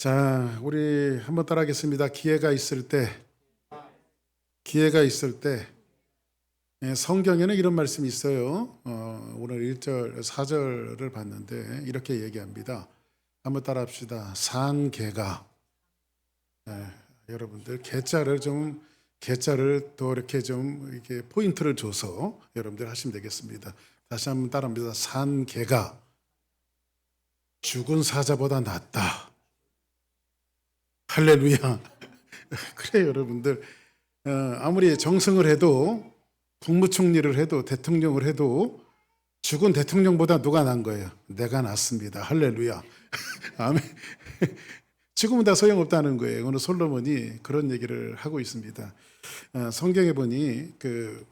자, 우리 한번 따라하겠습니다. 기회가 있을 때 성경에는 이런 말씀이 있어요. 오늘 1절, 4절을 봤는데 이렇게 얘기합니다. 한번 따라합시다. 산개가. 여러분들 개자를 또 이렇게 좀 이렇게 포인트를 줘서 여러분들 하시면 되겠습니다. 다시 한번 따라합니다. 산개가 죽은 사자보다 낫다. 할렐루야. 그래 여러분들, 아무리 정승을 해도 국무총리를 해도 대통령을 해도 죽은 대통령보다 누가 난 거예요? 내가 낫습니다. 할렐루야. 아멘. 죽으면 다 소용없다는 거예요. 오늘 솔로몬이 그런 얘기를 하고 있습니다. 성경에 보니 그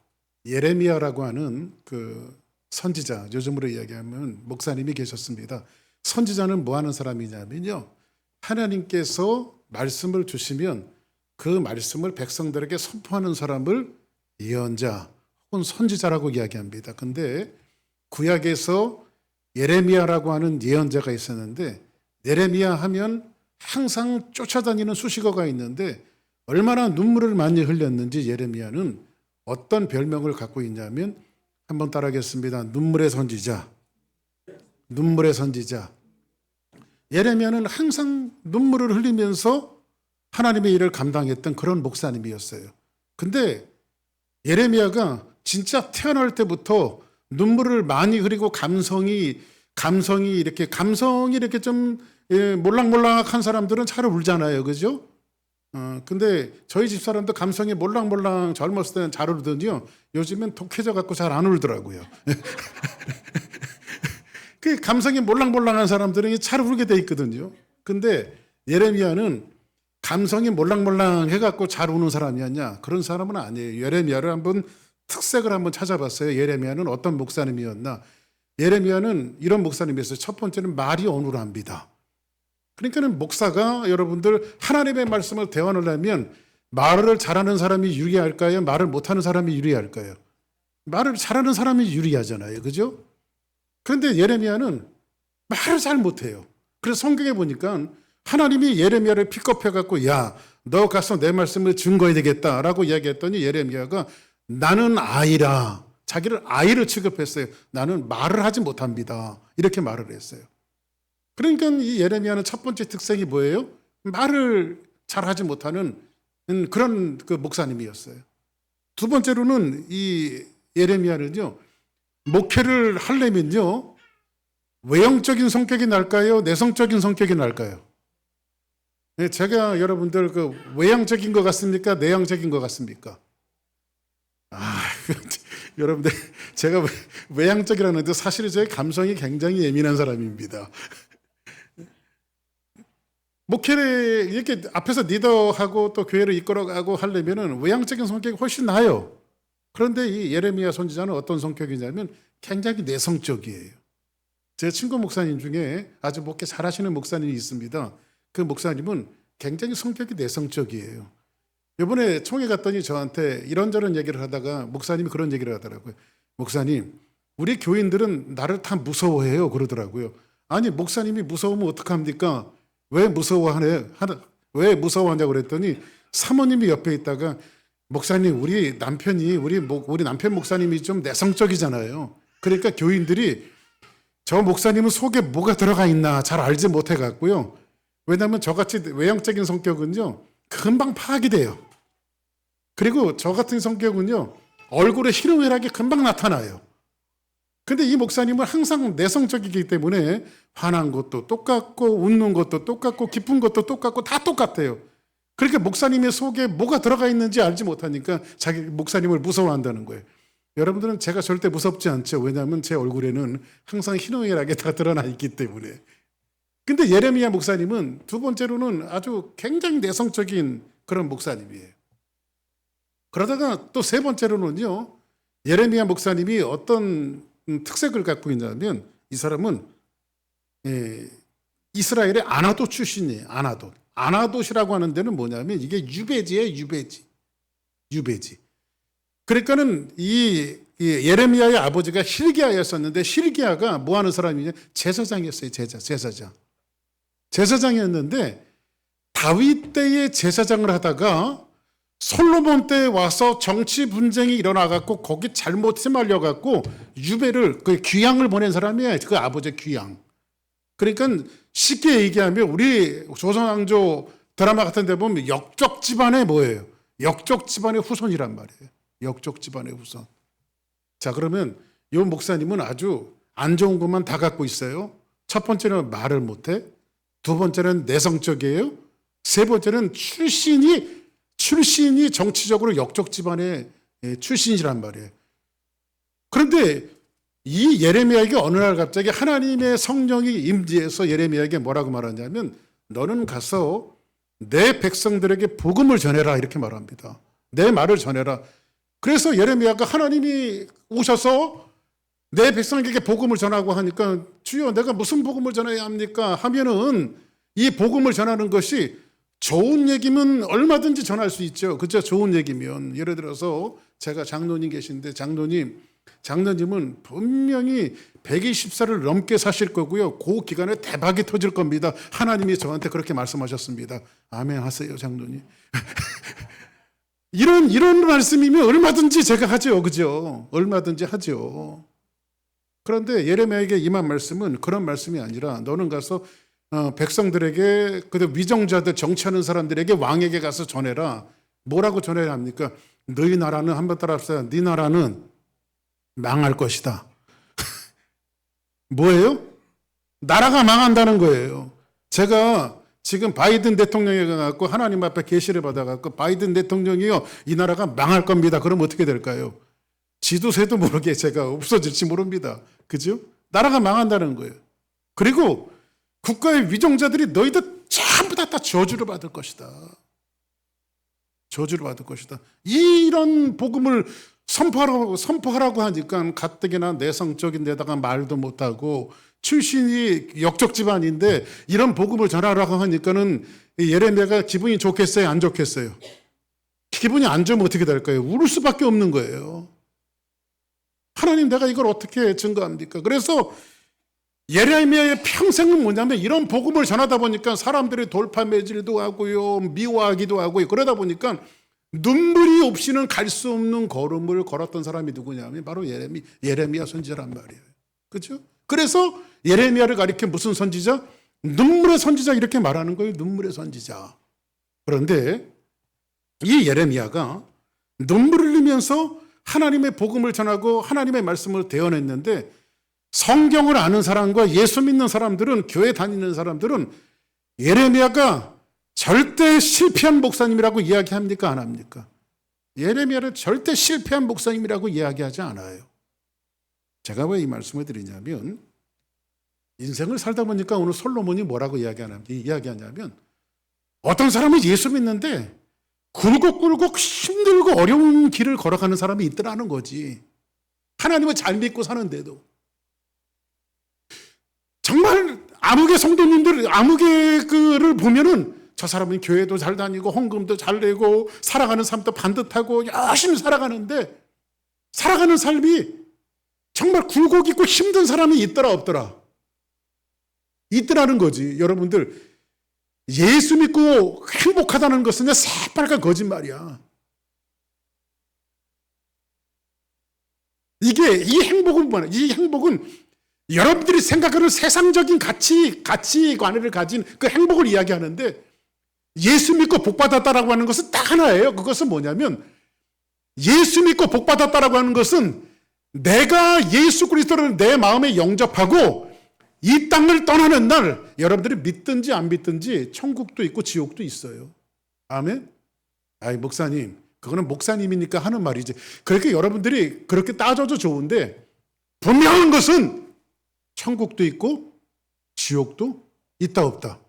예레미야라고 하는 그 선지자, 요즘으로 이야기하면 목사님이 계셨습니다. 선지자는 뭐 하는 사람이냐면요, 하나님께서 말씀을 주시면 그 말씀을 백성들에게 선포하는 사람을 예언자 혹은 선지자라고 이야기합니다. 근데 구약에서 예레미야라고 하는 예언자가 있었는데, 예레미야 하면 항상 쫓아다니는 수식어가 있는데 얼마나 눈물을 많이 흘렸는지 예레미야는 어떤 별명을 갖고 있냐면, 한번 따라하겠습니다. 눈물의 선지자. 눈물의 선지자. 예레미야는 항상 눈물을 흘리면서 하나님의 일을 감당했던 그런 목사님이었어요. 근데 예레미야가 진짜 태어날 때부터 눈물을 많이 흘리고 감성이 이렇게 좀 몰락몰락한 사람들은 잘 울잖아요, 그죠? 근데 저희 집 사람도 감성이 몰락몰락 젊었을 때는 잘 울더니요, 요즘엔 독해져 갖고 잘 안 울더라고요. 그 감성이 몰락몰락한 사람들은 잘 울게 돼 있거든요. 근데 예레미야는 감성이 몰락몰락 해갖고 잘 우는 사람이었냐? 그런 사람은 아니에요. 예레미야를 한번 특색을 한번 찾아봤어요. 예레미야는 어떤 목사님이었나? 예레미야는 이런 목사님이었어요. 첫 번째는 말이 어눌합니다. 그러니까는 목사가 여러분들 하나님의 말씀을 대언하려면 말을 잘하는 사람이 유리할까요? 말을 못하는 사람이 유리할까요? 말을 잘하는 사람이 유리하잖아요, 그죠? 그런데 예레미야는 말을 잘 못해요. 그래서 성경에 보니까 하나님이 예레미야를 픽업해갖고, 야, 너 가서 내 말씀을 증거해야 되겠다라고 이야기했더니 예레미야가 나는 아이라, 자기를 아이를 취급했어요. 나는 말을 하지 못합니다. 이렇게 말을 했어요. 그러니까 이 예레미야는 첫 번째 특색이 뭐예요? 말을 잘 하지 못하는 그런 그 목사님이었어요. 두 번째로는 이 예레미야는요, 목회를 하려면요, 외형적인 성격이 날까요? 내성적인 성격이 날까요? 제가 여러분들 그 외향적인 것 같습니까? 내향적인 것 같습니까? 여러분들 제가 외향적이라는데 사실은 제 감성이 굉장히 예민한 사람입니다. 목회를 이렇게 앞에서 리더하고 또 교회를 이끌어가고 하려면은 외향적인 성격이 훨씬 나아요. 그런데 이 예레미야 선지자는 어떤 성격이냐면 굉장히 내성적이에요. 제 친구 목사님 중에 아주 목회 잘하시는 목사님이 있습니다. 그 목사님은 굉장히 성격이 내성적이에요. 이번에 총회 갔더니 저한테 이런저런 얘기를 하다가 목사님이 그런 얘기를 하더라고요. 목사님, 우리 교인들은 나를 다 무서워해요, 그러더라고요. 아니, 목사님이 무서우면 어떡합니까? 왜 무서워하냐고 그랬더니 사모님이 옆에 있다가, 목사님, 우리 남편 목사님이 좀 내성적이잖아요. 그러니까 교인들이 저 목사님은 속에 뭐가 들어가 있나 잘 알지 못해 갖고요. 왜냐하면 저같이 외향적인 성격은요, 금방 파악이 돼요. 그리고 저 같은 성격은요, 얼굴에 희롱애락이 금방 나타나요. 근데 이 목사님은 항상 내성적이기 때문에 화난 것도 똑같고 웃는 것도 똑같고 기쁜 것도 똑같고 다 똑같아요. 그러니까 목사님의 속에 뭐가 들어가 있는지 알지 못하니까 자기 목사님을 무서워한다는 거예요. 여러분들은 제가 절대 무섭지 않죠. 왜냐하면 제 얼굴에는 항상 희롱애락이 다 드러나 있기 때문에. 근데 예레미야 목사님은 두 번째로는 아주 굉장히 내성적인 그런 목사님이에요. 그러다가 또 세 번째로는요, 예레미야 목사님이 어떤 특색을 갖고 있냐면, 이 사람은 이스라엘의 아나돗 출신이에요. 아나돗이라고 하는 데는 뭐냐면 이게 유배지예요. 유배지. 그러니까는 이 예레미야의 아버지가 hil기야였었는데, hil기야가 뭐 하는 사람이냐? 제사장이었어요. 제사장이었는데 다윗 때에 제사장을 하다가 솔로몬 때에 와서 정치 분쟁이 일어나갖고 거기 잘못 휘말려갖고 유배를, 그 귀양을 보낸 사람이에요. 그 아버지의 귀양. 그러니까 쉽게 얘기하면 우리 조선왕조 드라마 같은 데 보면 역적 집안의 뭐예요? 역적 집안의 후손이란 말이에요. 역적 집안의 후손. 자, 그러면 이 목사님은 아주 안 좋은 것만 다 갖고 있어요. 첫 번째는 말을 못해. 두 번째는 내성적이에요. 세 번째는 출신이 정치적으로 역적 집안의 출신이란 말이에요. 그런데 이 예레미야에게 어느 날 갑자기 하나님의 성령이 임재해서 예레미야에게 뭐라고 말하냐면 너는 가서 내 백성들에게 복음을 전해라 이렇게 말합니다. 내 말을 전해라. 그래서 예레미야가 하나님이 오셔서 내 백성에게 복음을 전하고 하니까 주여 내가 무슨 복음을 전해야 합니까? 하면은 이 복음을 전하는 것이 좋은 얘기면 얼마든지 전할 수 있죠. 그죠? 좋은 얘기면. 예를 들어서 제가 장로님 계신데 장로님은 분명히 120살을 넘게 사실 거고요. 그 기간에 대박이 터질 겁니다. 하나님이 저한테 그렇게 말씀하셨습니다. 아멘 하세요, 장로님. 이런 말씀이면 얼마든지 제가 하죠. 그죠? 얼마든지 하죠. 그런데 예레미야에게 임한 말씀은 그런 말씀이 아니라 너는 가서 백성들에게, 그 위정자들, 정치하는 사람들에게, 왕에게 가서 전해라. 뭐라고 전해야 합니까? 너희 나라는, 한번 따라합시다. 네 나라는 망할 것이다. 뭐예요? 나라가 망한다는 거예요. 제가 지금 바이든 대통령에 가서 하나님 앞에 계시를 받아갖고 바이든 대통령이요, 이 나라가 망할 겁니다. 그럼 어떻게 될까요? 지도 새도 모르게 제가 없어질지 모릅니다. 그죠? 나라가 망한다는 거예요. 그리고 국가의 위정자들이 너희들 전부 다 저주를 받을 것이다. 저주를 받을 것이다. 이런 복음을 선포하라고 하니까 가뜩이나 내성적인 데다가 말도 못하고 출신이 역적 집안인데 이런 복음을 전하라고 하니까는 예레미야가 기분이 좋겠어요? 안 좋겠어요? 기분이 안 좋으면 어떻게 될까요? 울을 수밖에 없는 거예요. 하나님, 내가 이걸 어떻게 증거합니까? 그래서 예레미야의 평생은 뭐냐면 이런 복음을 전하다 보니까 사람들이 돌파매질도 하고요, 미워하기도 하고요. 그러다 보니까 눈물이 없이는 갈 수 없는 걸음을 걸었던 사람이 누구냐면 바로 예레미야 선지자란 말이에요. 그렇죠? 그래서 예레미야를 가리켜 무슨 선지자? 눈물의 선지자 이렇게 말하는 거예요. 눈물의 선지자. 그런데 이 예레미야가 눈물을 흘리면서 하나님의 복음을 전하고 하나님의 말씀을 대언했는데 성경을 아는 사람과 예수 믿는 사람들은, 교회 다니는 사람들은 예레미야가 절대 실패한 목사님이라고 이야기합니까? 안 합니까? 예레미야를 절대 실패한 목사님이라고 이야기하지 않아요. 제가 왜 이 말씀을 드리냐면 인생을 살다 보니까 오늘 솔로몬이 뭐라고 이야기하냐면 어떤 사람은 예수 믿는데 굴곡 힘들고 어려운 길을 걸어가는 사람이 있더라는 거지. 하나님을 잘 믿고 사는데도. 정말 암흑의 성도님들, 암흑의 그를 보면은 저 사람은 교회도 잘 다니고 헌금도 잘 내고 살아가는 삶도 반듯하고 열심히 살아가는데 살아가는 삶이 정말 굴곡 있고 힘든 사람이 있더라 없더라? 있더라는 거지. 여러분들, 예수 믿고 행복하다는 것은 새빨간 거짓말이야. 이 행복은 여러분들이 생각하는 세상적인 가치관을 가진 그 행복을 이야기하는데 예수 믿고 복 받았다라고 하는 것은 딱 하나예요. 그것은 뭐냐면 예수 믿고 복 받았다라고 하는 것은 내가 예수 그리스도를 내 마음에 영접하고 이 땅을 떠나는 날 여러분들이 믿든지 안 믿든지 천국도 있고 지옥도 있어요. 아멘? 아이, 목사님, 그거는 목사님이니까 하는 말이지. 그렇게 여러분들이 그렇게 따져도 좋은데 분명한 것은 천국도 있고 지옥도 있다 없다?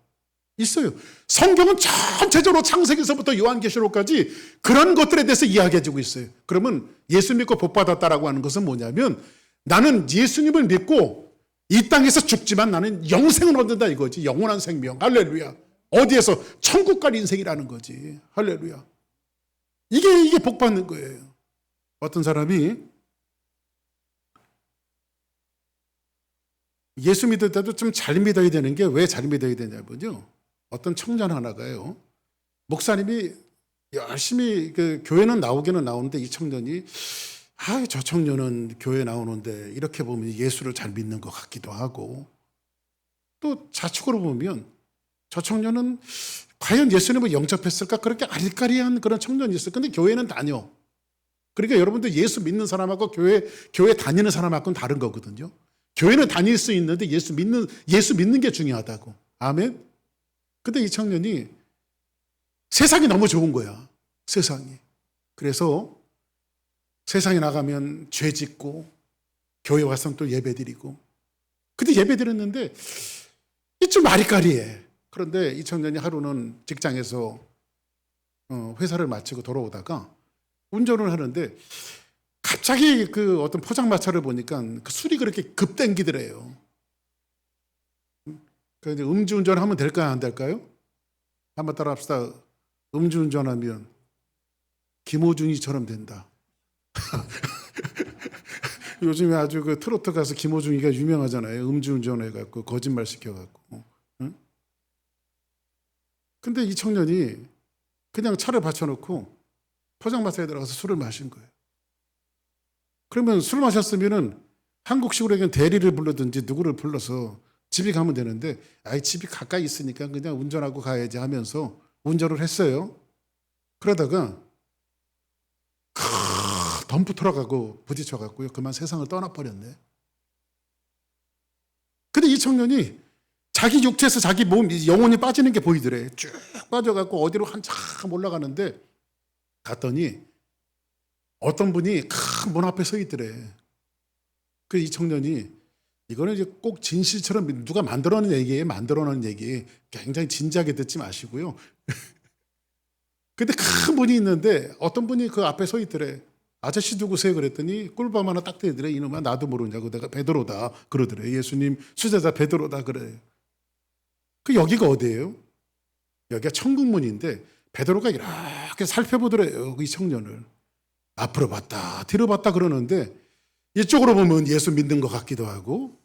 있어요. 성경은 전체적으로 창세기서부터 요한계시록까지 그런 것들에 대해서 이야기해주고 있어요. 그러면 예수 믿고 복 받았다라고 하는 것은 뭐냐면 나는 예수님을 믿고 이 땅에서 죽지만 나는 영생을 얻는다 이거지. 영원한 생명. 할렐루야. 어디에서? 천국 갈 인생이라는 거지. 할렐루야. 이게 복 받는 거예요. 어떤 사람이 예수 믿을 때도 좀 잘 믿어야 되는 게 왜 잘 믿어야 되냐면요. 어떤 청년 하나가요. 목사님이 열심히 그 교회는 나오기는 나오는데 이 청년이 저 청년은 교회 나오는데 이렇게 보면 예수를 잘 믿는 것 같기도 하고 또 좌측으로 보면 저 청년은 과연 예수님을 영접했을까 그렇게 아리까리한 그런 청년이 있어요. 근데 교회는 다녀. 그러니까 여러분들 예수 믿는 사람하고 교회 다니는 사람하고는 다른 거거든요. 교회는 다닐 수 있는데 예수 믿는 게 중요하다고. 아멘. 근데 이 청년이 세상이 너무 좋은 거야. 세상이. 그래서 세상에 나가면 죄 짓고 교회 와서 또 예배 드리고. 근데 예배 드렸는데 좀 아리까리해. 그런데 이 청년이 하루는 직장에서 회사를 마치고 돌아오다가 운전을 하는데 갑자기 그 어떤 포장마차를 보니까 그 술이 그렇게 급 땡기더래요. 그래서 음주운전 하면 될까요? 안 될까요? 한번 따라 합시다. 음주운전하면 김호중이처럼 된다. 요즘에 아주 그 트로트 가수 김호중이가 유명하잖아요. 음주운전 해갖고 거짓말 시켜갖고. 응? 근데 이 청년이 그냥 차를 받쳐놓고 포장마차에 들어가서 술을 마신 거예요. 그러면 술 마셨으면은 한국식으로 얘기하면 대리를 불러든지 누구를 불러서 집에 가면 되는데 집이 가까이 있으니까 그냥 운전하고 가야지 하면서 운전을 했어요. 그러다가 덤프 트럭하고 부딪혀갖고요. 그만 세상을 떠나버렸네. 근데 이 청년이 자기 육체에서 자기 몸, 영혼이 빠지는 게 보이더래. 쭉 빠져갖고 어디로 한참 올라가는데 갔더니 어떤 분이 큰 문 앞에 서 있더래. 그 이 청년이 이거는 이제 꼭 진실처럼 누가 만들어낸 얘기예요. 만들어낸 얘기. 굉장히 진지하게 듣지 마시고요. 근데 큰 문이 있는데 어떤 분이 그 앞에 서 있더래. 아저씨 누구세요? 그랬더니 꿀밤 하나 딱 대더래. 이놈아 나도 모르냐고. 내가 베드로다 그러더래. 예수님 수제자 베드로다 그래. 그 여기가 어디예요? 여기가 천국문인데 베드로가 이렇게 살펴보더래요. 이 청년을. 앞으로 봤다 뒤로 봤다 그러는데 이쪽으로 보면 예수 믿는 것 같기도 하고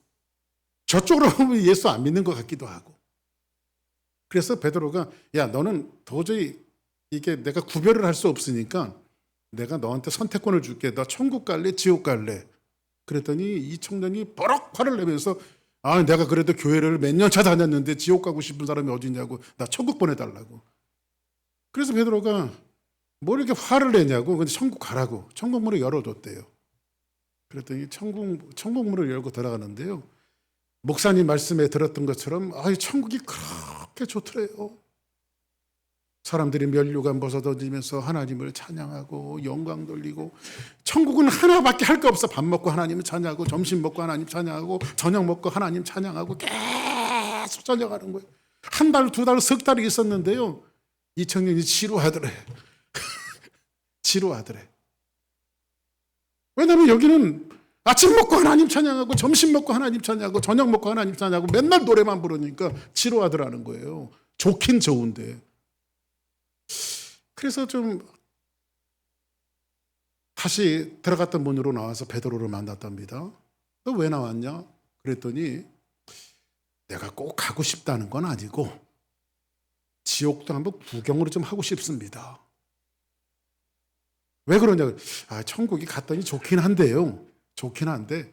저쪽으로 보면 예수 안 믿는 것 같기도 하고. 그래서 베드로가 야 너는 도저히 이게 내가 구별을 할 수 없으니까 내가 너한테 선택권을 줄게. 너 천국 갈래 지옥 갈래? 그랬더니 이 청년이 버럭 화를 내면서 내가 그래도 교회를 몇 년 차 다녔는데 지옥 가고 싶은 사람이 어디 있냐고. 나 천국 보내달라고. 그래서 베드로가 뭐 이렇게 화를 내냐고. 근데 천국 가라고. 천국문을 열어줬대요. 그랬더니 천국문을 열고 들어가는데요. 목사님 말씀에 들었던 것처럼 천국이 그렇게 좋더래요. 사람들이 면류관 벗어던지면서 하나님을 찬양하고 영광 돌리고. 천국은 하나밖에 할 거 없어. 밥 먹고 하나님 찬양하고 점심 먹고 하나님 찬양하고 저녁 먹고 하나님 찬양하고 계속 찬양하는 거예요. 한 달, 두 달, 석 달이 있었는데요. 이 청년이 지루하더래. 지루하더래. 왜냐하면 여기는 아침 먹고 하나님 찬양하고 점심 먹고 하나님 찬양하고 저녁 먹고 하나님 찬양하고 맨날 노래만 부르니까 지루하더라는 거예요. 좋긴 좋은데. 그래서 좀 다시 들어갔던 문으로 나와서 베드로를 만났답니다. 너 왜 나왔냐? 그랬더니 내가 꼭 가고 싶다는 건 아니고 지옥도 한번 구경으로 좀 하고 싶습니다. 왜 그러냐? 천국이 갔더니 좋긴 한데요. 좋긴 한데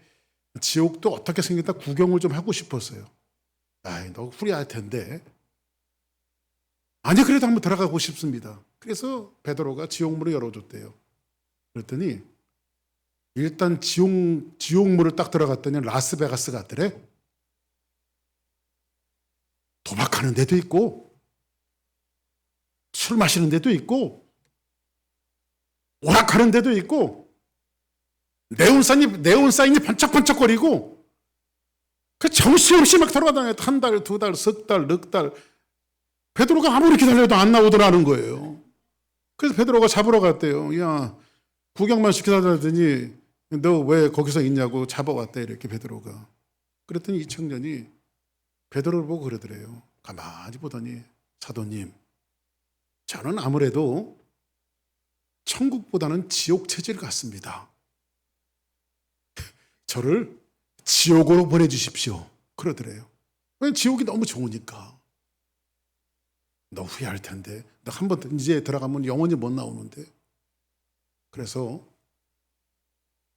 지옥도 어떻게 생겼다 구경을 좀 하고 싶었어요. 너 후리할 텐데. 아니 그래도 한번 들어가고 싶습니다. 그래서 베드로가 지옥문을 열어줬대요. 그랬더니 일단 지옥문을 딱 들어갔더니 라스베가스 같더래. 도박하는 데도 있고 술 마시는 데도 있고 오락하는 데도 있고 네온사인이 번쩍번쩍거리고 그 정신없이 막 돌아다녀요. 한 달, 두 달, 석 달, 넉 달. 베드로가 아무리 기다려도 안 나오더라는 거예요. 그래서 베드로가 잡으러 갔대요. 야, 구경만 시켜달라더니 너 왜 거기서 있냐고 잡아왔대 이렇게 베드로가. 그랬더니 이 청년이 베드로를 보고 그러더래요. 가만히 보더니 사도님, 저는 아무래도 천국보다는 지옥 체질 같습니다. 저를 지옥으로 보내주십시오. 그러더래요. 왜 지옥이 너무 좋으니까. 너 후회할 텐데. 너 한 번 이제 들어가면 영원히 못 나오는데. 그래서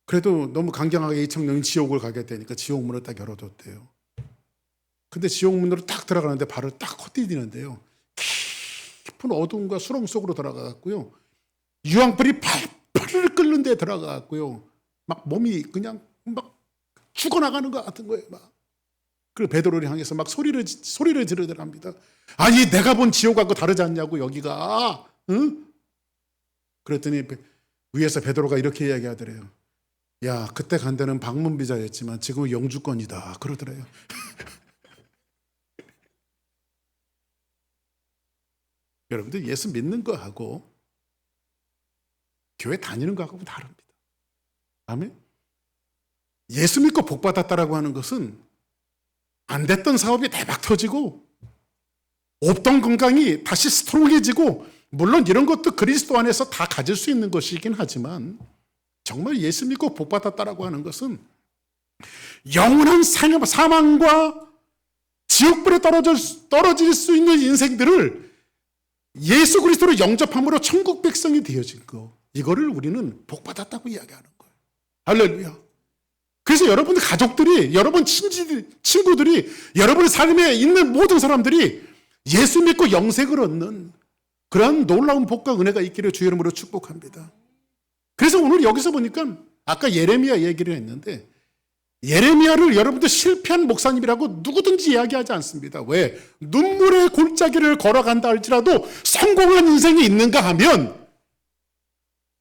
그래도 너무 강경하게 이청용이 지옥을 가게 되니까 지옥문을 딱 열어뒀대요. 근데 지옥문으로 딱 들어가는데 발을 딱 헛디디는데요. 깊은 어둠과 수렁 속으로 들어가갖고요. 유황불이 팔을 끓는 데 들어가갖고요. 막 몸이 그냥 막 죽어나가는 것 같은 거예요. 막. 그리고 베드로를 향해서 막 소리를 지르더랍니다. 아니 내가 본 지옥하고 다르지 않냐고 여기가. 응? 그랬더니 위에서 베드로가 이렇게 이야기하더래요. 야 그때 간 데는 방문 비자였지만 지금은 영주권이다 그러더래요. 여러분들 예수 믿는 거하고 교회 다니는 거하고 다릅니다. 아멘. 예수 믿고 복 받았다라고 하는 것은 안 됐던 사업이 대박 터지고 없던 건강이 다시 스트롱해지고 물론 이런 것도 그리스도 안에서 다 가질 수 있는 것이긴 하지만 정말 예수 믿고 복 받았다라고 하는 것은 영원한 사망과 지옥불에 떨어질 수 있는 인생들을 예수 그리스도로 영접함으로 천국 백성이 되어진 거, 이거를 우리는 복 받았다고 이야기하는 거예요. 할렐루야. 그래서 여러분 가족들이, 여러분 친구들이, 여러분의 삶에 있는 모든 사람들이 예수 믿고 영생을 얻는 그런 놀라운 복과 은혜가 있기를 주의 이름으로 축복합니다. 그래서 오늘 여기서 보니까 아까 예레미야 얘기를 했는데 예레미야를 여러분들 실패한 목사님이라고 누구든지 이야기하지 않습니다. 왜? 눈물의 골짜기를 걸어간다 할지라도 성공한 인생이 있는가 하면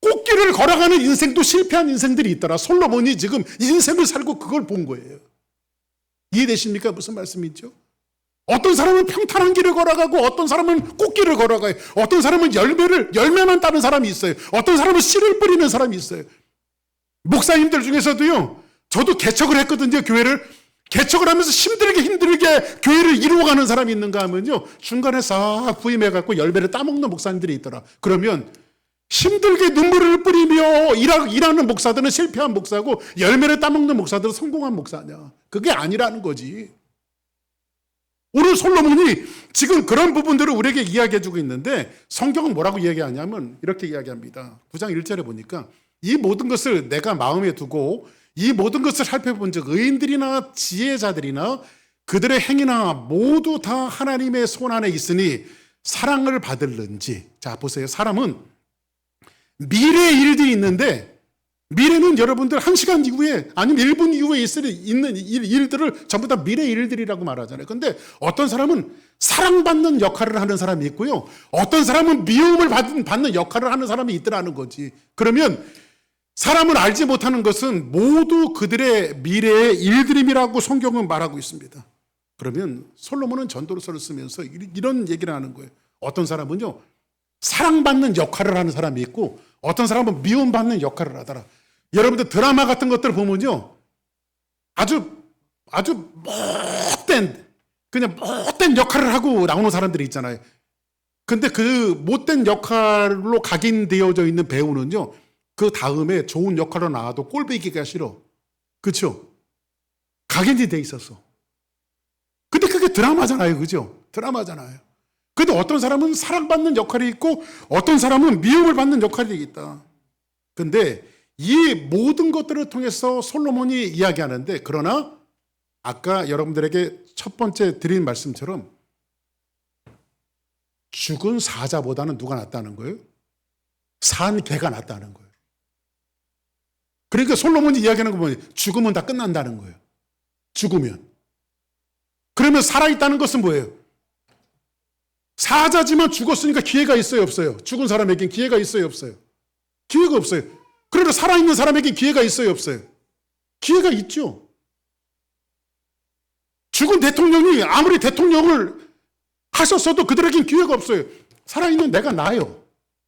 꽃길을 걸어가는 인생도 실패한 인생들이 있더라. 솔로몬이 지금 인생을 살고 그걸 본 거예요. 이해되십니까? 무슨 말씀이죠? 어떤 사람은 평탄한 길을 걸어가고 어떤 사람은 꽃길을 걸어가요. 어떤 사람은 열매만 따는 사람이 있어요. 어떤 사람은 씨를 뿌리는 사람이 있어요. 목사님들 중에서도요. 저도 개척을 했거든요. 교회를. 개척을 하면서 힘들게 교회를 이루어가는 사람이 있는가 하면요. 중간에 싹 부임해갖고 열매를 따먹는 목사님들이 있더라. 그러면 힘들게 눈물을 뿌리며 일하는 목사들은 실패한 목사고 열매를 따먹는 목사들은 성공한 목사냐. 그게 아니라는 거지. 오늘 솔로몬이 지금 그런 부분들을 우리에게 이야기해주고 있는데 성경은 뭐라고 이야기하냐면 이렇게 이야기합니다. 9장 1절에 보니까 이 모든 것을 내가 마음에 두고 이 모든 것을 살펴본 즉 의인들이나 지혜자들이나 그들의 행위나 모두 다 하나님의 손 안에 있으니 사랑을 받을는지. 자 보세요. 사람은 미래의 일들이 있는데 미래는 여러분들 1시간 이후에 아니면 1분 이후에 있는 일들을 전부 다 미래의 일들이라고 말하잖아요. 근데 어떤 사람은 사랑받는 역할을 하는 사람이 있고요. 어떤 사람은 미움을 받는 역할을 하는 사람이 있더라는 거지. 그러면 사람은 알지 못하는 것은 모두 그들의 미래의 일들임이라고 성경은 말하고 있습니다. 그러면 솔로몬은 전도서를 쓰면서 이런 얘기를 하는 거예요. 어떤 사람은요. 사랑받는 역할을 하는 사람이 있고 어떤 사람은 미움받는 역할을 하더라. 여러분들 드라마 같은 것들 보면요. 아주 못된 역할을 하고 나오는 사람들이 있잖아요. 근데 그 못된 역할로 각인되어져 있는 배우는요. 그 다음에 좋은 역할로 나와도 꼴보기가 싫어. 그렇죠? 각인이 돼 있었어. 근데 그게 드라마잖아요. 그죠? 드라마잖아요. 근데 어떤 사람은 사랑받는 역할이 있고 어떤 사람은 미움을 받는 역할이 있다. 근데 이 모든 것들을 통해서 솔로몬이 이야기하는데 그러나 아까 여러분들에게 첫 번째 드린 말씀처럼 죽은 사자보다는 누가 낫다는 거예요? 산 개가 낫다는 거예요. 그러니까 솔로몬이 이야기하는 거 보면 죽으면 다 끝난다는 거예요. 죽으면. 그러면 살아있다는 것은 뭐예요? 사자지만 죽었으니까 기회가 있어요, 없어요? 죽은 사람에겐 기회가 있어요, 없어요? 기회가 없어요. 그러나 살아있는 사람에겐 기회가 있어요, 없어요? 기회가 있죠. 죽은 대통령이 아무리 대통령을 하셨어도 그들에겐 기회가 없어요. 살아있는 내가 나요.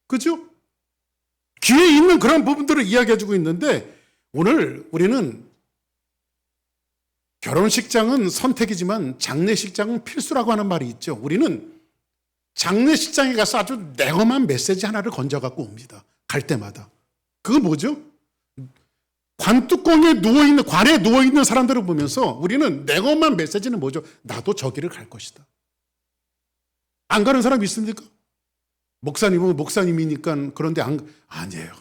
그죠? 기회 있는 그런 부분들을 이야기해주고 있는데 오늘 우리는 결혼식장은 선택이지만 장례식장은 필수라고 하는 말이 있죠. 우리는 장례식장에 가서 아주 냉엄한 메시지 하나를 건져갖고 옵니다. 갈 때마다. 그건 뭐죠? 관에 누워있는 사람들을 보면서 우리는 냉엄한 메시지는 뭐죠? 나도 저기를 갈 것이다. 안 가는 사람 있습니까? 목사님은 목사님이니까 그런데 아니에요.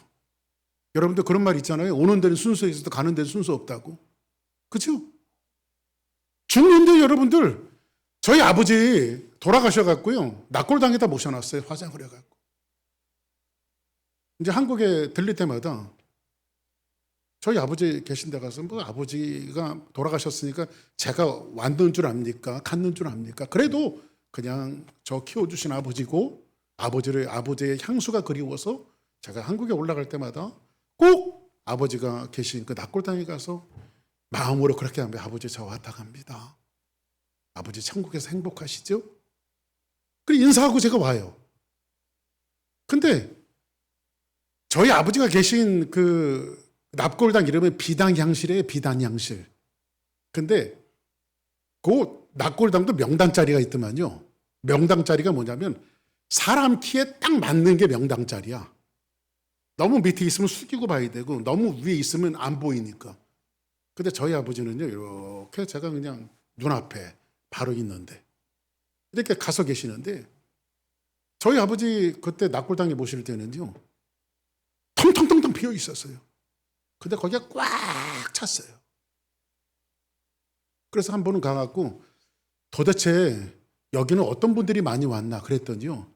여러분들 그런 말 있잖아요. 오는 데는 순서 있어도 가는 데는 순서 없다고. 그렇죠? 죽는데 여러분들 저희 아버지 돌아가셔갖고요. 낙골당에다 모셔놨어요. 화장을 해갖고. 이제 한국에 들릴 때마다 저희 아버지 계신 데 가서 뭐 아버지가 돌아가셨으니까 제가 왔는 줄 압니까? 갔는 줄 압니까? 그래도 그냥 저 키워주신 아버지고 아버지의 향수가 그리워서 제가 한국에 올라갈 때마다 꼭 아버지가 계신 그 낙골당에 가서 마음으로 그렇게 하면 아버지 저 왔다 갑니다. 아버지 천국에서 행복하시죠? 그래 인사하고 제가 와요. 근데 저희 아버지가 계신 그 납골당 이름은 비단향실이에요. 비단향실. 근데 그 납골당도 명당 자리가 있더만요. 명당 자리가 뭐냐면 사람 키에 딱 맞는 게 명당 자리야. 너무 밑에 있으면 숙이고 봐야 되고 너무 위에 있으면 안 보이니까. 근데 저희 아버지는요 이렇게 제가 그냥 눈앞에 바로 있는데 이렇게 가서 계시는데 저희 아버지 그때 납골당에 모실 때는요 텅텅텅텅 비어 있었어요. 근데 거기가 꽉 찼어요. 그래서 한 번은 가갖고 도대체 여기는 어떤 분들이 많이 왔나 그랬더니요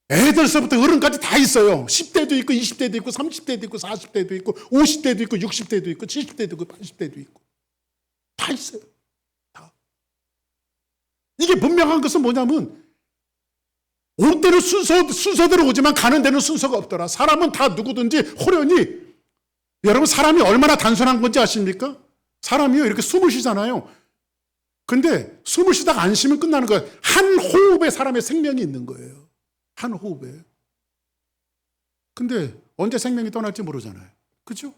애들서부터 어른까지 다 있어요. 10대도 있고 20대도 있고 30대도 있고 40대도 있고 50대도 있고 60대도 있고 70대도 있고 80대도 있고 다 있어요. 다. 이게 분명한 것은 뭐냐면 올 때는 순서대로 오지만 가는 데는 순서가 없더라. 사람은 다 누구든지 호련히 여러분 사람이 얼마나 단순한 건지 아십니까? 사람이요 이렇게 숨을 쉬잖아요. 근데 숨을 쉬다가 안 쉬면 끝나는 거예요. 한 호흡에 사람의 생명이 있는 거예요. 한 호흡에. 근데 언제 생명이 떠날지 모르잖아요. 그렇죠?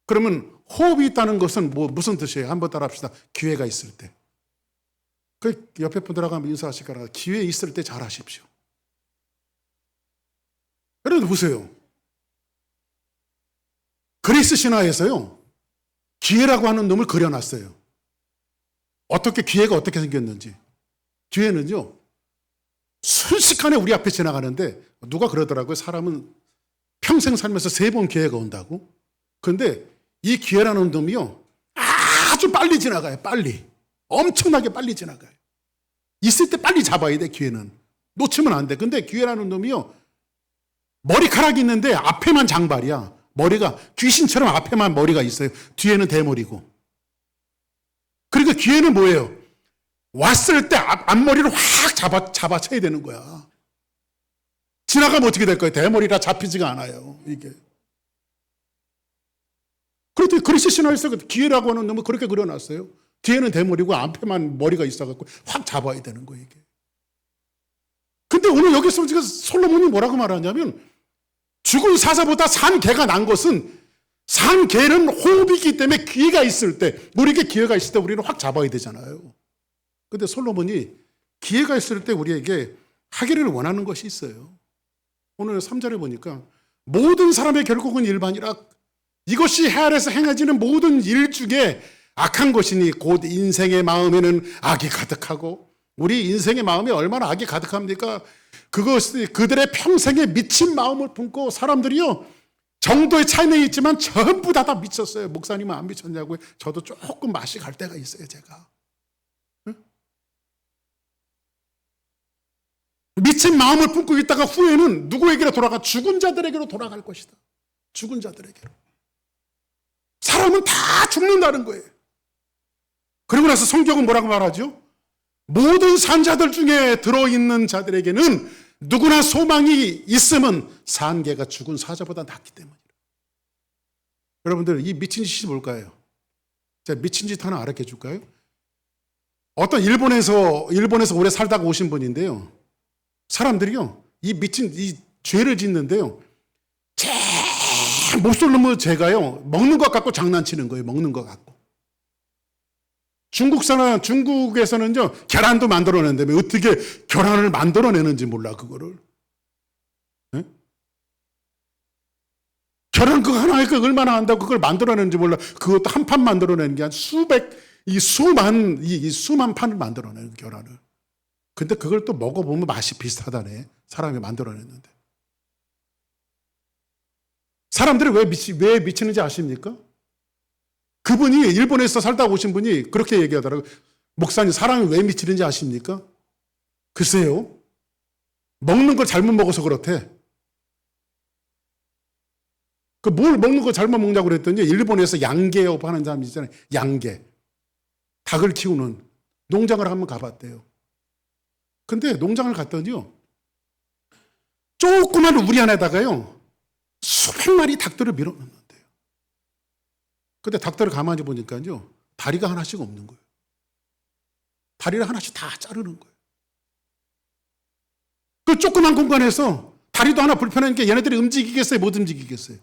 그러면 호흡이 있다는 것은 무슨 뜻이에요? 한번 따라합시다. 기회가 있을 때. 그 옆에 분들하고 한번 인사하실 거라 기회 있을 때 잘하십시오. 여러분 보세요. 그리스 신화에서요. 기회라고 하는 놈을 그려놨어요. 어떻게 기회가 어떻게 생겼는지. 기회는요. 순식간에 우리 앞에 지나가는데 누가 그러더라고요. 사람은 평생 살면서 3번 기회가 온다고. 그런데 이 기회라는 놈이요. 아주 빨리 지나가요. 빨리. 엄청나게 빨리 지나가요. 있을 때 빨리 잡아야 돼. 기회는. 놓치면 안 돼. 근데 기회라는 놈이요. 머리카락이 있는데 앞에만 장발이야. 머리가 귀신처럼 앞에만 머리가 있어요. 뒤에는 대머리고. 그러니까 기회는 뭐예요? 왔을 때 앞머리를 확 잡아쳐야 되는 거야. 지나가면 어떻게 될 거예요? 대머리라 잡히지가 않아요. 이게. 그렇더니 그리스 신화에서 기회라고 하는 놈은 그렇게 그려놨어요. 뒤에는 대머리고 앞에만 머리가 있어갖고 확 잡아야 되는 거예요. 이게. 근데 오늘 여기서 지금 솔로몬이 뭐라고 말하냐면 죽은 사자보다 산 개가 난 것은 산 개는 호흡이기 때문에 기회가 있을 때 우리에게 기회가 있을 때 우리는 확 잡아야 되잖아요. 근데 솔로몬이 기회가 있을 때 우리에게 하기를 원하는 것이 있어요. 오늘 3절에 보니까 모든 사람의 결국은 일반이라 이것이 해 아래서 행해지는 모든 일 중에 악한 것이니 곧 인생의 마음에는 악이 가득하고 우리 인생의 마음에 얼마나 악이 가득합니까? 그것이 그들의 평생에 미친 마음을 품고 사람들이요 정도의 차이는 있지만 전부 다 미쳤어요. 목사님은 안 미쳤냐고요? 저도 조금 맛이 갈 때가 있어요. 제가 미친 마음을 품고 있다가 후에는 누구에게로 돌아가? 죽은 자들에게로 돌아갈 것이다. 죽은 자들에게로. 사람은 다 죽는다는 거예요. 그리고 나서 성경은 뭐라고 말하죠? 모든 산자들 중에 들어있는 자들에게는 누구나 소망이 있으면 산 개가 죽은 사자보다 낫기 때문이다. 여러분들 이 미친 짓이 뭘까요? 제가 미친 짓 하나 알게 해줄까요? 어떤 일본에서 오래 살다가 오신 분인데요. 사람들이요, 이 죄를 짓는데요. 제일 못쏠 놈의 죄가요, 먹는 것 갖고 장난치는 거예요, 먹는 것 갖고. 중국에서는요, 계란도 만들어낸다며. 어떻게 계란을 만들어내는지 몰라, 그거를. 네? 계란 그거 하나에 얼마나 한다고 그걸 만들어내는지 몰라. 그것도 한 판 만들어내는 게 한 수만 판을 만들어내는 계란을. 근데 그걸 또 먹어보면 맛이 비슷하다네. 사람이 만들어냈는데. 사람들이 왜 미치는지 아십니까? 그분이 일본에서 살다 오신 분이 그렇게 얘기하더라고요. 목사님, 사람이 왜 미치는지 아십니까? 글쎄요. 먹는 걸 잘못 먹어서 그렇대. 그 뭘 먹는 거 잘못 먹냐고 그랬더니 일본에서 양계업 하는 사람 있잖아요. 양계. 닭을 키우는 농장을 한번 가봤대요. 근데 농장을 갔더니요. 조그만 우리 안에다가요. 수백 마리 닭들을 밀어넣는데요. 근데 닭들을 가만히 보니까요. 다리가 하나씩 없는 거예요. 다리를 하나씩 다 자르는 거예요. 그 조그만 공간에서 다리도 하나 불편하니까 얘네들이 움직이겠어요? 못 움직이겠어요?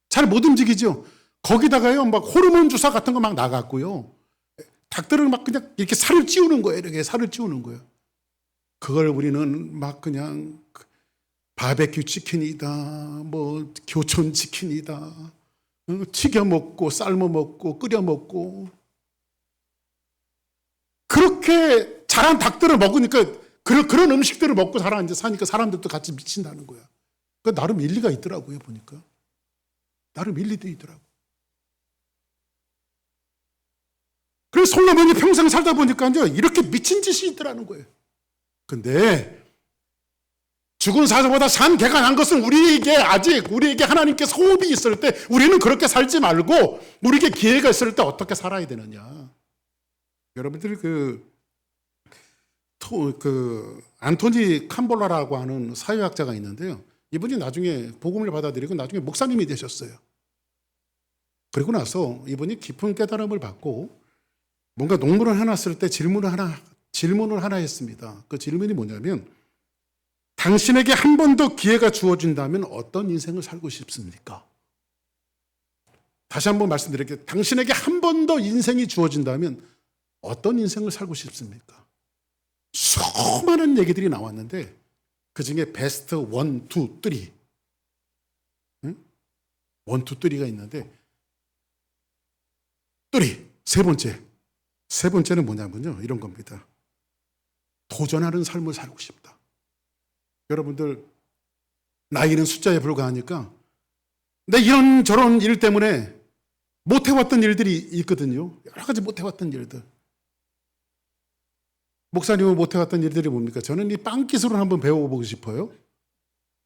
잘 못 움직이죠? 거기다가요, 막 호르몬 주사 같은 거 막 나갔고요. 닭들을 막 그냥 이렇게 살을 찌우는 거예요. 이렇게 살을 찌우는 거예요. 그걸 우리는 막 그냥 바베큐 치킨이다, 뭐 교촌 치킨이다, 튀겨 먹고 삶아 먹고 끓여 먹고 그렇게 자란 닭들을 먹으니까 그런 음식들을 먹고 사니까 사람들도 같이 미친다는 거야. 그 나름 일리가 있더라고요, 보니까. 나름 일리도 있더라고. 그래서 솔로몬이 평생 살다 보니까요, 이렇게 미친 짓이 있더라는 거예요. 근데 죽은 사자보다 산 개가 난 것은 우리에게 하나님께서 호흡이 있을 때 우리는 그렇게 살지 말고 우리에게 기회가 있을 때 어떻게 살아야 되느냐. 여러분들이 안토니 캄볼라라고 하는 사회학자가 있는데요. 이분이 나중에 복음을 받아들이고 나중에 목사님이 되셨어요. 그리고 나서 이분이 깊은 깨달음을 받고 뭔가 논문을 하나 쓸 때 질문을 하나 했습니다. 그 질문이 뭐냐면, 당신에게 한 번 더 기회가 주어진다면 어떤 인생을 살고 싶습니까? 다시 한번 말씀드릴게요. 당신에게 한 번 더 인생이 주어진다면 어떤 인생을 살고 싶습니까? 수많은 얘기들이 나왔는데 그 중에 베스트 1, 2, 3 1, 2, 3가 있는데 세 번째는 뭐냐면요, 이런 겁니다. 도전하는 삶을 살고 싶다. 여러분들, 나이는 숫자에 불과하니까 내 이런저런 일 때문에 못해왔던 일들이 있거든요. 여러 가지 못해왔던 일들. 목사님은 못해왔던 일들이 뭡니까? 저는 이 빵 기술을 한번 배워보고 싶어요.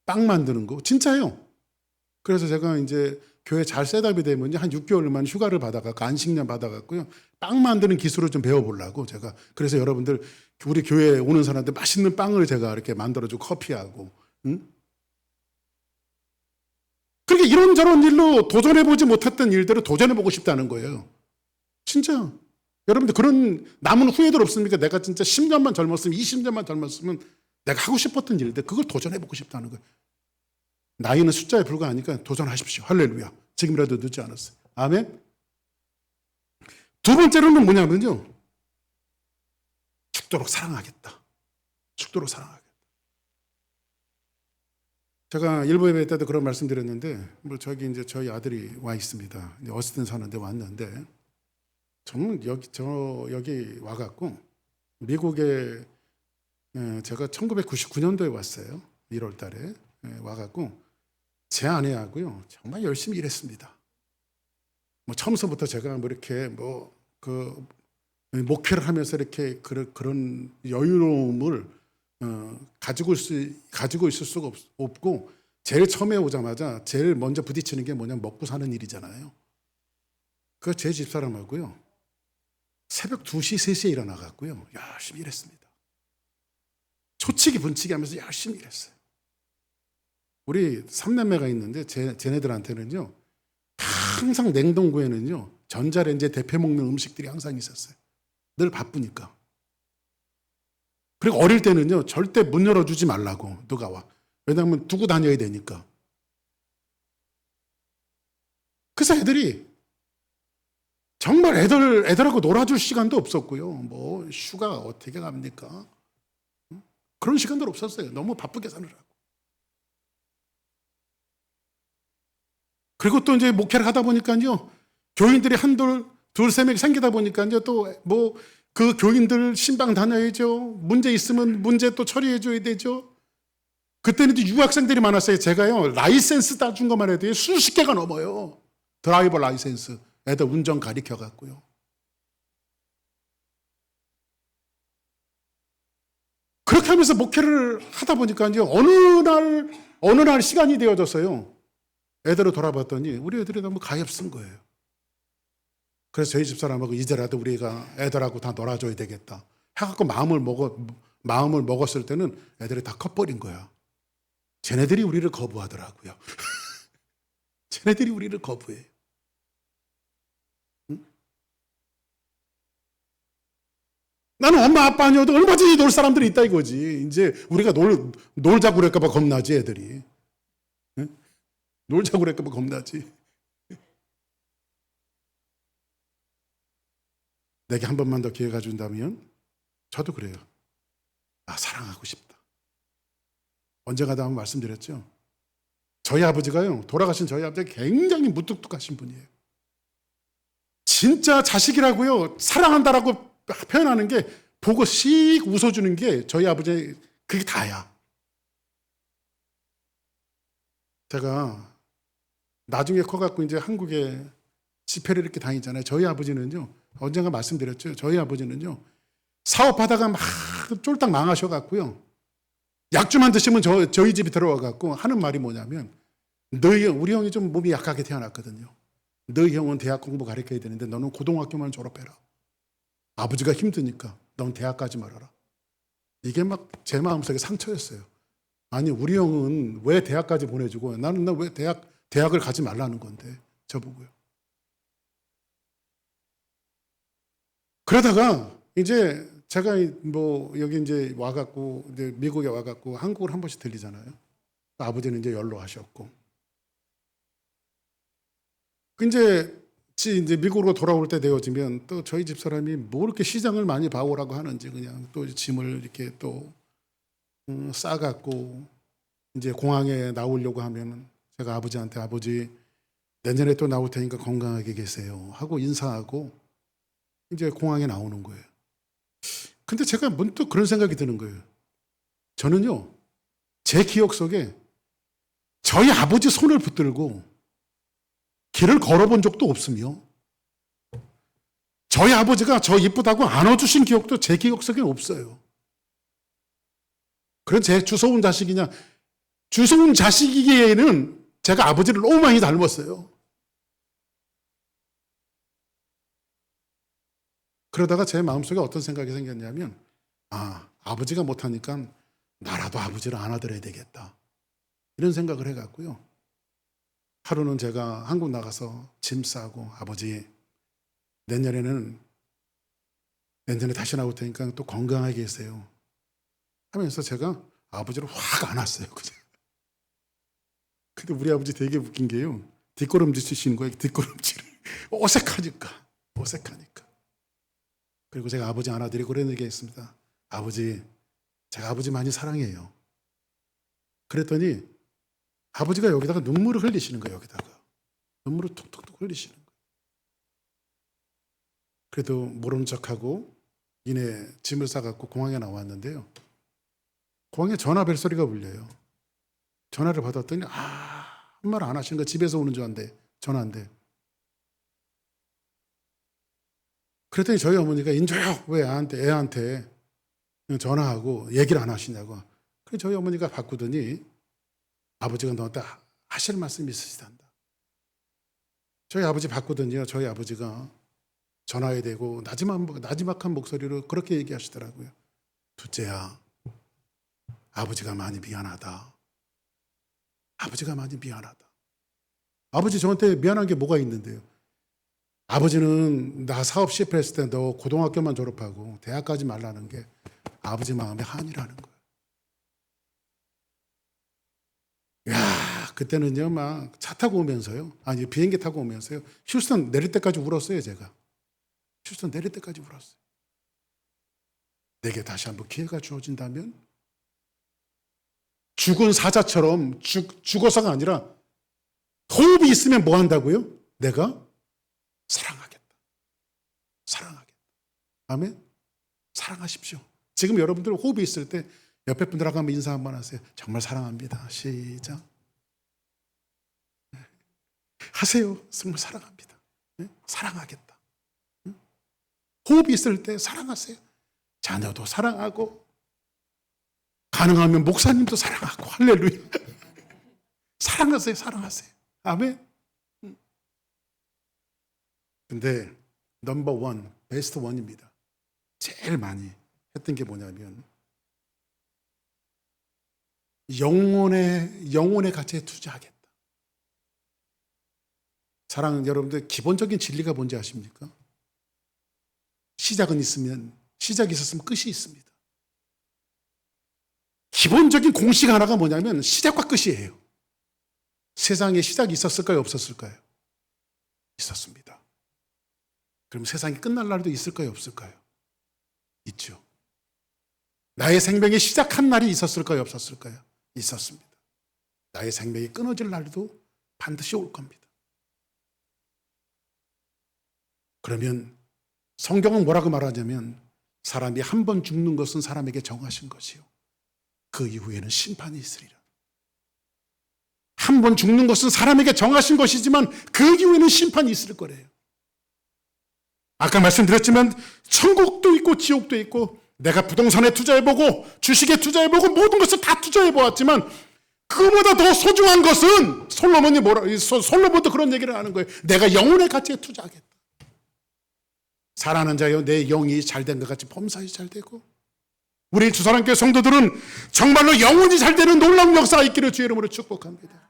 빵 만드는 거. 진짜요. 그래서 제가 이제 교회 잘 셋업이 되면 한 6개월만 휴가를 받아갖고 안식년 받아갖고요. 빵 만드는 기술을 좀 배워보려고 제가. 그래서 여러분들, 우리 교회에 오는 사람한테 맛있는 빵을 제가 이렇게 만들어주고 커피하고. 응? 그렇게 이런저런 일로 도전해보지 못했던 일들을 도전해보고 싶다는 거예요. 진짜. 여러분들 그런 남은 후회들 없습니까? 내가 진짜 10년만 젊었으면, 20년만 젊었으면 내가 하고 싶었던 일들, 그걸 도전해보고 싶다는 거예요. 나이는 숫자에 불과하니까 도전하십시오. 할렐루야. 지금이라도 늦지 않았어요. 아멘. 두 번째로는 뭐냐면요, 죽도록 사랑하겠다. 죽도록 사랑하겠다. 제가 일부 예배 때도 그런 말씀 드렸는데, 뭐 저기 이제 저희 아들이 와 있습니다. 어스틴 사는데 왔는데, 저는 여기 와갖고 미국에 제가 1999년도에 왔어요. 1월 달에 와갖고 제 아내하고요 정말 열심히 일했습니다. 뭐 처음서부터 제가 뭐 이렇게 목회를 하면서 이렇게 그런 여유로움을 가지고 있을 수가 없고, 제일 처음에 오자마자 제일 먼저 부딪히는 게 뭐냐면 먹고 사는 일이잖아요. 그 제 집사람하고요 새벽 2시, 3시에 일어나갖고요 열심히 일했습니다. 초치기 분치기 하면서 열심히 일했어요. 우리 3남매가 있는데 쟤네들한테는요 항상 냉동고에는요 전자레인지에 데펴 먹는 음식들이 항상 있었어요. 늘 바쁘니까. 그리고 어릴 때는요 절대 문 열어주지 말라고, 누가 와. 왜냐하면 두고 다녀야 되니까. 그래서 애들이 정말 애들하고 놀아줄 시간도 없었고요. 뭐 휴가 어떻게 갑니까? 그런 시간도 없었어요. 너무 바쁘게 사느라고. 그리고 또 이제 목회를 하다 보니까요 교인들이 한둘, 세 명 생기다 보니까요 또 뭐 그 교인들 신방 다녀야죠. 문제 있으면 문제 또 처리해줘야 되죠. 그때는 유학생들이 많았어요. 제가요, 라이센스 따준 것만 해도 수십 개가 넘어요. 드라이버 라이센스. 애들 운전 가르쳐갖고요. 그렇게 하면서 목회를 하다 보니까 이제 어느 날 시간이 되어졌어요. 애들을 돌아봤더니 우리 애들이 너무 가엾은 거예요. 그래서 저희 집사람하고 이제라도 우리가 애들하고 다 놀아줘야 되겠다 해갖고 마음을 먹었을 때는 애들이 다 커버린 거야. 쟤네들이 우리를 거부하더라고요. 쟤네들이 우리를 거부해요. 응? 나는 엄마 아빠 아니어도 얼마든지 놀 사람들이 있다 이거지. 이제 우리가 놀자고 그럴까봐 겁나지 애들이. 응? 놀자고 그럴까봐 겁나지. 내게 한 번만 더 기회가 준다면 저도 그래요. 사랑하고 싶다. 언젠가도 한번 말씀드렸죠. 저희 아버지가요, 돌아가신 저희 아버지가 굉장히 무뚝뚝하신 분이에요. 진짜 자식이라고요, 사랑한다라고 표현하는 게 보고 씩 웃어주는 게 저희 아버지 그게 다야. 제가 나중에 커갖고 이제 한국에 집회를 이렇게 다니잖아요. 저희 아버지는요, 언젠가 말씀드렸죠. 저희 아버지는요, 사업하다가 막 쫄딱 망하셔갖고요, 약주만 드시면 저희 집에 들어와갖고 하는 말이 뭐냐면, 우리 형이 좀 몸이 약하게 태어났거든요. 너희 형은 대학 공부 가르쳐야 되는데 너는 고등학교만 졸업해라. 아버지가 힘드니까 넌 대학까지 말아라. 이게 막 제 마음속에 상처였어요. 아니 우리 형은 왜 대학까지 보내주고 나는 왜 대학을 가지 말라는 건데 저보고요. 그러다가 이제 제가 뭐 여기 이제 와갖고 이제 미국에 와갖고 한국을 한 번씩 들리잖아요. 아버지는 이제 연로하셨고, 이제 미국으로 돌아올 때 되어지면 또 저희 집 사람이 뭐 이렇게 시장을 많이 봐오라고 하는지 그냥 또 짐을 이렇게 또 싸갖고 이제 공항에 나오려고 하면은 제가 아버지한테 아버지 내년에 또 나올 테니까 건강하게 계세요 하고 인사하고 이제 공항에 나오는 거예요. 근데 제가 문득 그런 생각이 드는 거예요. 저는요, 제 기억 속에 저희 아버지 손을 붙들고 길을 걸어본 적도 없으며 저희 아버지가 저 이쁘다고 안아주신 기억도 제 기억 속에 없어요. 그런 제 주워온 자식이냐, 주워온 자식이기에는 제가 아버지를 너무 많이 닮았어요. 그러다가 제 마음속에 어떤 생각이 생겼냐면, 아버지가 못하니까 나라도 아버지를 안아드려야 되겠다, 이런 생각을 해갖고요, 하루는 제가 한국 나가서 짐 싸고 아버지 내년에 다시 나올 테니까 또 건강하게 계세요 하면서 제가 아버지를 확 안았어요. 그냥. 근데 우리 아버지 되게 웃긴 게요, 뒷걸음질 치시는 거예요. 뒷걸음질을. 어색하니까. 그리고 제가 아버지 안아드리고 그런 얘기했습니다. 아버지, 제가 아버지 많이 사랑해요. 그랬더니 아버지가 여기다가 눈물을 흘리시는 거예요. 여기다가 눈물을 툭툭툭 흘리시는 거예요. 그래도 모른 척하고 이내 짐을 싸갖고 공항에 나왔는데요, 공항에 전화 벨소리가 울려요. 전화를 받았더니 한 말 안 하시는 거, 집에서 오는 줄 알았는데 전화인데. 그랬더니 저희 어머니가 인조요, 왜 애한테 전화하고 얘기를 안 하시냐고. 그래서 저희 어머니가 바꾸더니 아버지가 너한테 하실 말씀이 있으시단다. 저희 아버지 바꾸더니요, 저희 아버지가 전화에 대고 나지막한 목소리로 그렇게 얘기하시더라고요. 둘째야, 아버지가 많이 미안하다. 아버지가 많이 미안하다. 아버지 저한테 미안한 게 뭐가 있는데요? 아버지는 나 사업 실패했을 때 너 고등학교만 졸업하고 대학까지 말라는 게 아버지 마음에 한이라는 거예요. 그때는요, 막 차 타고 오면서요, 비행기 타고 오면서요, 휴스턴 내릴 때까지 울었어요. 제가 휴스턴 내릴 때까지 울었어요. 내게 다시 한번 기회가 주어진다면 죽은 사자처럼 죽어서가 아니라 호흡이 있으면 뭐 한다고요? 내가 사랑하겠다. 아멘? 사랑하십시오. 지금 여러분들 호흡이 있을 때 옆에 분들하고 한번 인사 한번 하세요. 정말 사랑합니다. 시작. 하세요. 정말 사랑합니다. 사랑하겠다. 호흡이 있을 때 사랑하세요. 자녀도 사랑하고 가능하면 목사님도 사랑하고 할렐루야. 사랑하세요. 사랑하세요. 아멘. 근데 넘버 원, 베스트 원입니다. 제일 많이 했던 게 뭐냐면 영혼의 가치에 투자하겠다. 사랑하는 여러분들, 기본적인 진리가 뭔지 아십니까? 시작이 있었으면 끝이 있습니다. 기본적인 공식 하나가 뭐냐면 시작과 끝이에요. 세상에 시작이 있었을까요? 없었을까요? 있었습니다. 그럼 세상이 끝날 날도 있을까요? 없을까요? 있죠. 나의 생명이 시작한 날이 있었을까요? 없었을까요? 있었습니다. 나의 생명이 끊어질 날도 반드시 올 겁니다. 그러면 성경은 뭐라고 말하냐면 사람이 한 번 죽는 것은 사람에게 정하신 것이요 그 이후에는 심판이 있으리라. 한 번 죽는 것은 사람에게 정하신 것이지만 그 이후에는 심판이 있을 거래요. 아까 말씀드렸지만 천국도 있고 지옥도 있고 내가 부동산에 투자해보고 주식에 투자해보고 모든 것을 다 투자해보았지만 그보다 더 소중한 것은 솔로몬도 그런 얘기를 하는 거예요. 내가 영혼의 가치에 투자하겠다. 사랑하는 자여, 내 영이 잘된 것 같이 범사에 잘되고 우리 주사랑교회 성도들은 정말로 영혼이 잘되는 놀라운 역사가 있기를 주의 이름으로 축복합니다.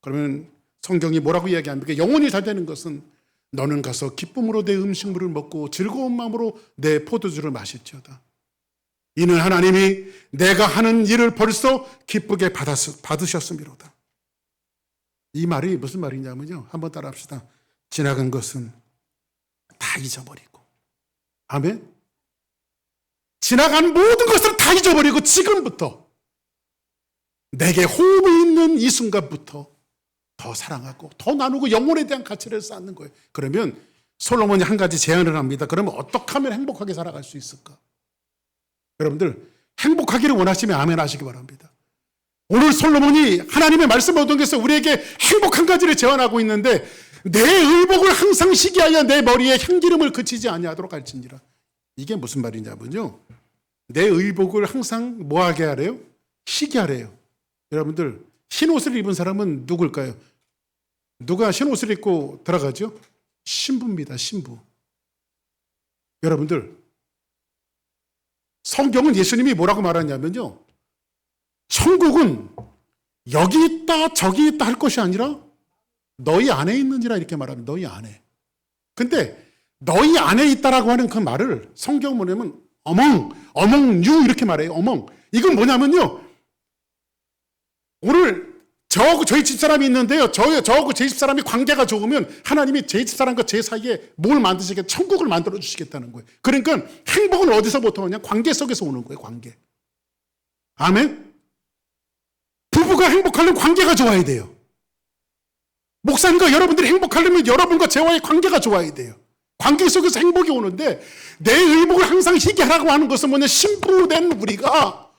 그러면 성경이 뭐라고 이야기합니까? 영혼이 잘되는 것은 너는 가서 기쁨으로 내 음식물을 먹고 즐거운 마음으로 내 포도주를 마실지어다. 이는 하나님이 내가 하는 일을 벌써 기쁘게 받으셨음이로다. 이 말이 무슨 말이냐면요, 한번 따라합시다. 지나간 것은 다 잊어버리고, 아멘. 지나간 모든 것을 다 잊어버리고 지금부터 내게 호흡이 있는 이 순간부터 더 사랑하고 더 나누고 영혼에 대한 가치를 쌓는 거예요. 그러면 솔로몬이 한 가지 제안을 합니다. 그러면 어떻게 하면 행복하게 살아갈 수 있을까? 여러분들 행복하기를 원하시면 아멘 하시기 바랍니다. 오늘 솔로몬이 하나님의 말씀을 얻은 것에서 우리에게 행복한 가지를 제안하고 있는데 내 의복을 항상 시기하여 내 머리에 향기름을 그치지 아니하도록 할지니라. 이게 무슨 말이냐면요, 내 의복을 항상 뭐하게 하래요? 시기하래요. 여러분들 흰 옷을 입은 사람은 누굴까요? 누가 흰 옷을 입고 들어가죠? 신부입니다. 신부. 여러분들 성경은 예수님이 뭐라고 말하냐면요, 천국은 여기 있다 저기 있다 할 것이 아니라 너희 안에 있는지라 이렇게 말합니다. 너희 안에. 근데 너희 안에 있다라고 하는 그 말을 성경 보면 among you 이렇게 말해요. among. 이건 뭐냐면요, 오늘 저하고 저희 집사람이 있는데요, 저하고 제 집사람이 관계가 좋으면 하나님이 제 집사람과 제 사이에 뭘 만드시겠다? 천국을 만들어 주시겠다는 거예요. 그러니까 행복은 어디서부터 오냐? 관계 속에서 오는 거예요. 관계. 아멘. 부부가 행복하려면 관계가 좋아야 돼요. 목사님과 여러분들이 행복하려면 여러분과 저와의 관계가 좋아야 돼요. 관계 속에서 행복이 오는데 내 의복을 항상 희귀하라고 하는 것은 뭐냐? 신부된 우리가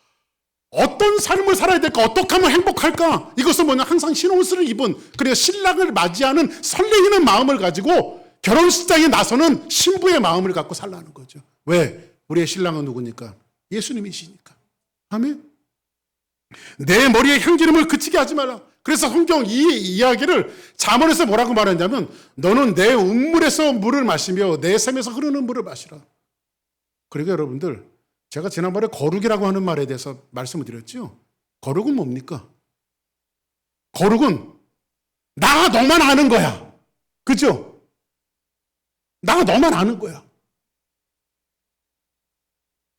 어떤 삶을 살아야 될까? 어떻게 하면 행복할까? 이것은 뭐냐? 항상 흰 옷을 입은, 그리고 신랑을 맞이하는 설레이는 마음을 가지고 결혼식장에 나서는 신부의 마음을 갖고 살라는 거죠. 왜? 우리의 신랑은 누구니까? 예수님이시니까. 아멘. 내 머리에 향기름을 그치게 하지 말라. 그래서 성경 이 이야기를 잠언에서 뭐라고 말했냐면 너는 내 운물에서 물을 마시며 내 샘에서 흐르는 물을 마시라. 그러니까 여러분들, 제가 지난번에 거룩이라고 하는 말에 대해서 말씀을 드렸죠. 거룩은 뭡니까? 거룩은 나 너만 아는 거야. 그죠? 나 너만 아는 거야.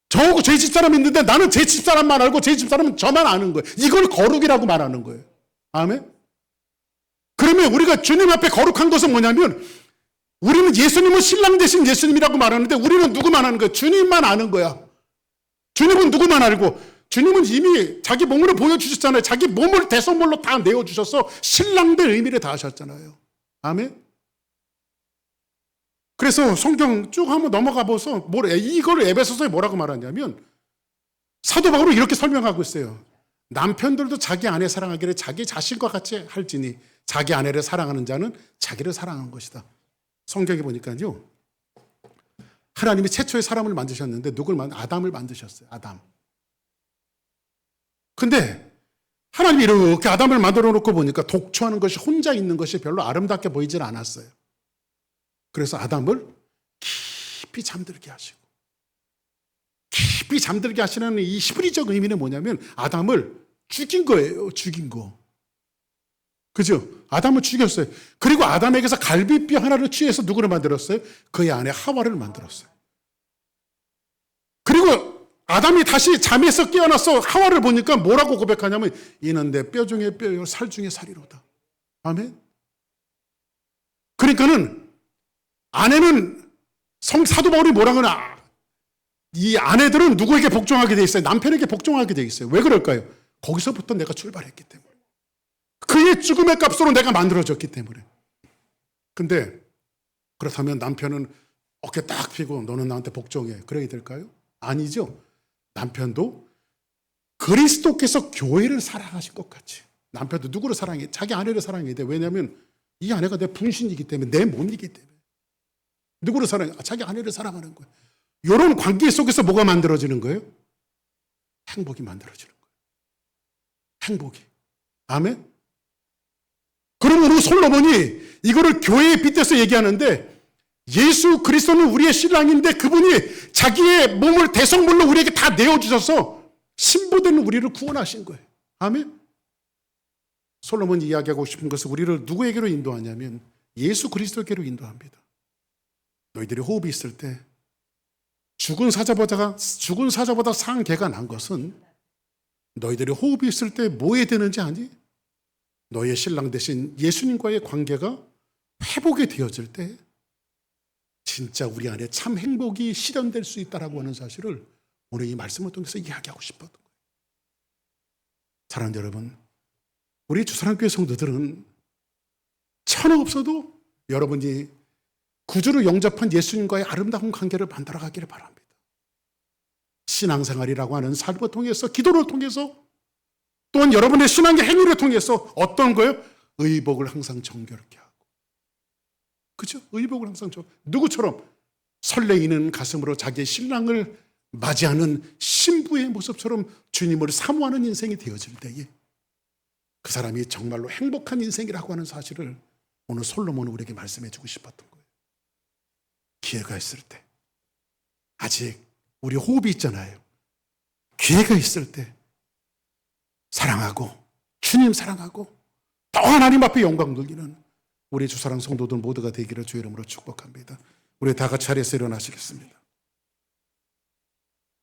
저하고 제 집사람이 있는데 나는 제 집사람만 알고 제 집사람은 저만 아는 거예요. 이걸 거룩이라고 말하는 거예요. 아멘? 그러면 우리가 주님 앞에 거룩한 것은 뭐냐면 우리는 예수님은 신랑 대신 예수님이라고 말하는데 우리는 누구만 아는 거야? 주님만 아는 거야. 주님은 누구만 알고, 주님은 이미 자기 몸으로 보여주셨잖아요. 자기 몸을 대성물로 다 내어주셔서 신랑들 의미를 다 하셨잖아요. 아멘? 그래서 성경 쭉 한번 넘어가 보서 이걸 에베소서에 뭐라고 말하냐면 사도 바울은 이렇게 설명하고 있어요. 남편들도 자기 아내 사랑하기를 자기 자신과 같이 할지니 자기 아내를 사랑하는 자는 자기를 사랑하는 것이다. 성경에 보니까요. 하나님이 최초의 사람을 만드셨는데 아담을 만드셨어요. 아담. 근데 하나님이 이렇게 아담을 만들어 놓고 보니까 독초하는 것이 혼자 있는 것이 별로 아름답게 보이질 않았어요. 그래서 아담을 깊이 잠들게 하시고, 깊이 잠들게 하시는 이 히브리적 의미는 뭐냐면 아담을 죽인 거예요. 죽인 거. 그죠? 아담을 죽였어요. 그리고 아담에게서 갈비뼈 하나를 취해서 누구를 만들었어요? 그의 아내 하와를 만들었어요. 그리고 아담이 다시 잠에서 깨어나서 하와를 보니까 뭐라고 고백하냐면 이는 내 뼈 중에 뼈요 살 중에 살이로다. 아멘. 그러니까는 아내는 사도 바울이 뭐라고 하나, 이 아내들은 누구에게 복종하게 돼 있어요? 남편에게 복종하게 돼 있어요. 왜 그럴까요? 거기서부터 내가 출발했기 때문에. 그의 죽음의 값으로 내가 만들어졌기 때문에. 근데 그렇다면 남편은 어깨 딱 펴고 너는 나한테 복종해. 그래야 될까요? 아니죠. 남편도 그리스도께서 교회를 사랑하신 것 같이 남편도 누구를 사랑해? 자기 아내를 사랑해야 돼. 왜냐하면 이 아내가 내 분신이기 때문에, 내 몸이기 때문에. 누구를 사랑해? 자기 아내를 사랑하는 거예요. 이런 관계 속에서 뭐가 만들어지는 거예요? 행복이 만들어지는 거예요. 행복이. 아멘? 그러므로 솔로몬이 이거를 교회에 빗대서 얘기하는데 예수 그리스도는 우리의 신랑인데 그분이 자기의 몸을 대성물로 우리에게 다 내어주셔서 신부된 우리를 구원하신 거예요. 아멘? 솔로몬이 이야기하고 싶은 것은 우리를 누구에게로 인도하냐면 예수 그리스도에게로 인도합니다. 너희들이 호흡이 있을 때 죽은 사자보다 상한 개가 난 것은 너희들이 호흡이 있을 때 뭐에 되는지 아니? 너희의 신랑 대신 예수님과의 관계가 회복이 되어질 때 진짜 우리 안에 참 행복이 실현될 수 있다라고 하는 사실을 오늘 이 말씀을 통해서 이야기하고 싶었던 거예요. 사랑하는 여러분, 우리 주사랑교회 성도들은 천하 없어도 여러분이 구주를 영접한 예수님과의 아름다운 관계를 만들어가기를 바랍니다. 신앙생활이라고 하는 삶을 통해서, 기도를 통해서, 또한 여러분의 신앙의 행위를 통해서 어떤 거예요? 의복을 항상 정결하게 하고. 그죠? 의복을 항상 누구처럼? 설레이는 가슴으로 자기의 신랑을 맞이하는 신부의 모습처럼 주님을 사모하는 인생이 되어질 때에 그 사람이 정말로 행복한 인생이라고 하는 사실을 오늘 솔로몬은 우리에게 말씀해 주고 싶었던 거예요. 기회가 있을 때, 아직 우리 호흡이 있잖아요. 기회가 있을 때 사랑하고 주님 사랑하고 또 하나님 앞에 영광 돌리는 우리 주사랑 성도들 모두가 되기를 주의 이름으로 축복합니다. 우리 다 같이 자리에서 일어나시겠습니다.